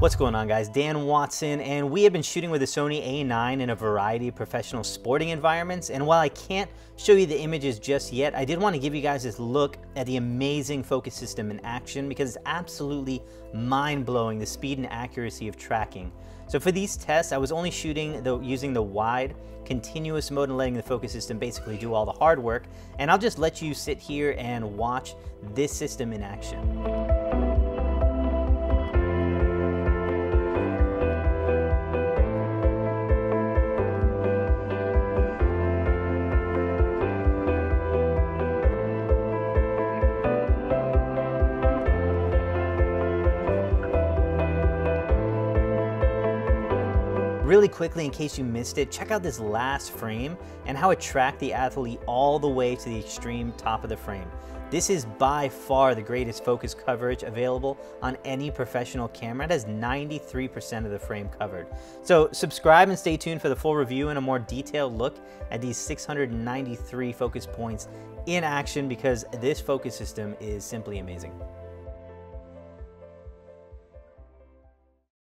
What's going on, guys? Dan Watson, and we have been shooting with the Sony A9 in a variety of professional sporting environments. And while I can't show you the images just yet, I did want to give you guys this look at the amazing focus system in action because it's absolutely mind-blowing, the speed and accuracy of tracking. So for these tests, I was only shooting using the wide continuous mode and letting the focus system basically do all the hard work. And I'll just let you sit here and watch this system in action. Really quickly, in case you missed it, check out this last frame and how it tracked the athlete all the way to the extreme top of the frame. This is by far the greatest focus coverage available on any professional camera. It has 93% of the frame covered. So subscribe and stay tuned for the full review and a more detailed look at these 693 focus points in action because this focus system is simply amazing.